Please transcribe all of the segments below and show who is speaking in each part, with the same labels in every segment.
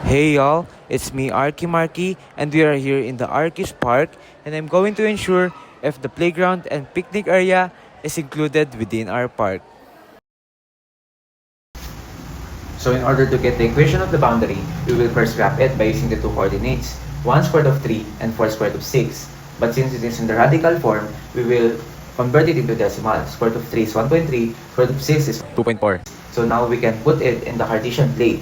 Speaker 1: Hey y'all, it's me Arky Marky and we are here in the Arky's Park and I'm going to ensure if the playground and picnic area is included within our park.
Speaker 2: So in order to get the equation of the boundary, we will first graph it by using the two coordinates, 1 squared of 3 and 4 squared of 6. But since it is in the radical form, we will convert it into decimal. Square root of 3 is 1.3, square root of 6 is
Speaker 1: 2.4.
Speaker 2: So now we can put it in the Cartesian plate.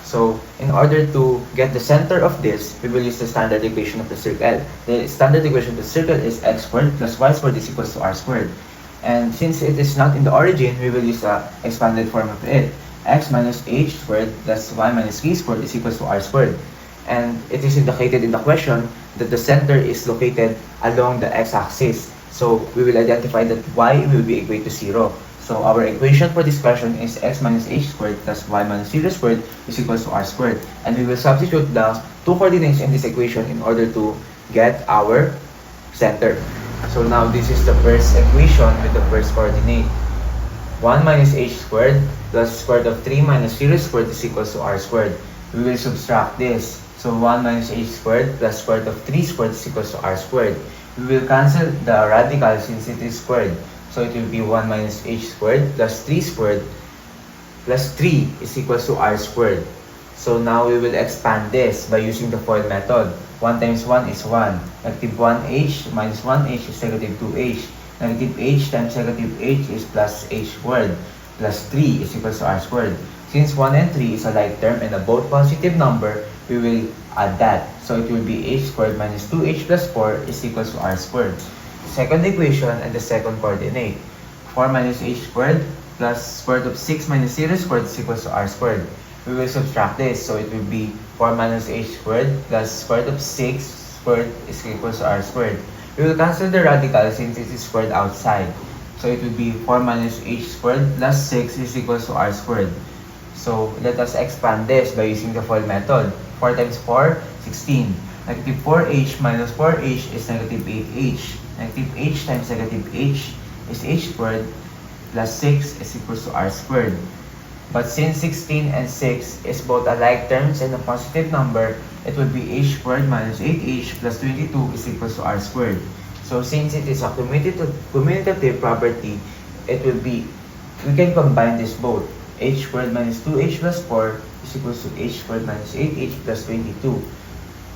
Speaker 2: So in order to get the center of this, we will use the standard equation of the circle. The standard equation of the circle is x squared plus y squared is equals to r squared. And since it is not in the origin, we will use the expanded form of it. X minus h squared plus y minus k squared is equals to r squared. And it is indicated in the question that the center is located along the x-axis. So we will identify that y will be equal to 0. So our equation for this question is x minus h squared plus y minus 0 squared is equals to r squared. And we will substitute the two coordinates in this equation in order to get our center. So now this is the first equation with the first coordinate. 1 minus h squared plus square root of 3 minus 0 squared is equals to r squared. We will subtract this. So 1 minus h squared plus square root of 3 squared is equals to r squared. We will cancel the radical since it is squared. So it will be 1 minus h squared plus 3 squared plus 3 is equals to r squared. So now we will expand this by using the FOIL method. 1 times 1 is 1. Negative 1h minus 1h is negative 2h. Negative h times negative h is plus h squared. Plus 3 is equals to r squared. Since 1 and 3 is a like term and a both positive number, we will add that. So it will be h squared minus 2h plus 4 is equals to r squared. Second equation and the second coordinate. 4 minus h squared plus square root of 6 minus 0 squared is equals to r squared. We will subtract this. So it will be 4 minus h squared plus square root of 6 squared is equals to r squared. We will cancel the radical since it is squared outside. So it will be 4 minus h squared plus 6 is equals to r squared. So let us expand this by using the FOIL method. 4 times 4, 16. Negative 4h minus 4h is negative 8h. Negative h times negative h is h squared plus 6 is equals to r squared. But since 16 and 6 is both alike terms and a positive number, it would be h squared minus 8h plus 22 is equals to r squared. So since it is a commutative property, it will be, we can combine this both. H squared minus 2h plus 4 is equals to h squared minus 8h plus 22.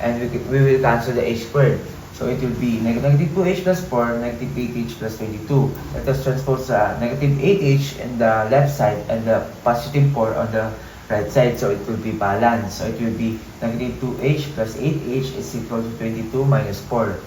Speaker 2: And we will cancel the h squared. So it will be negative 2h plus 4, negative 8h plus 22. Let us transpose negative 8h in the left side and the positive 4 on the right side. So it will be balanced. So it will be negative 2h plus 8h is equal to 22 minus 4.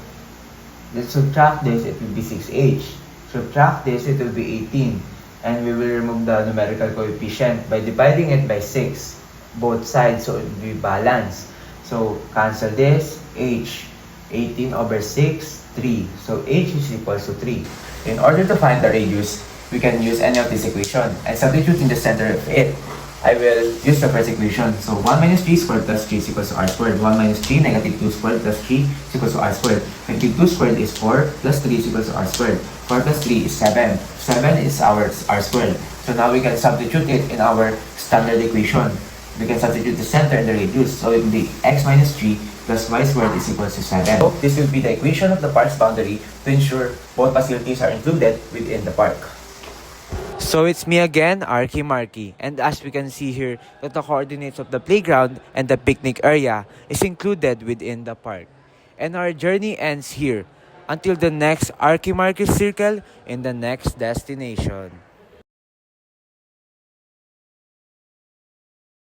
Speaker 2: Let's subtract this, it will be 6h. Subtract this, it will be 18. And we will remove the numerical coefficient by dividing it by 6. Both sides, so it will be balanced. So cancel this, h. 18 over 6, 3. So h is equals to 3. In order to find the radius, we can use any of this equation and substitute in the center of it. I will use the first equation. So 1 minus 3 squared plus 3 is equals to r squared. 1 minus 3 negative 2 squared plus 3 is equals to r squared. Negative 2 squared is 4 plus 3 is equals to r squared. 4 plus 3 is 7. 7 is our r squared. So now we can substitute it in our standard equation. We can substitute the center and the radius. So it will be x minus 3 plus y squared is equals to 7. So this will be the equation of the park's boundary to ensure both facilities are included within the park.
Speaker 1: So it's me again, Arky Marky, and as we can see here that the coordinates of the playground and the picnic area is included within the park. And our journey ends here until the next Arky Marky circle in the next destination.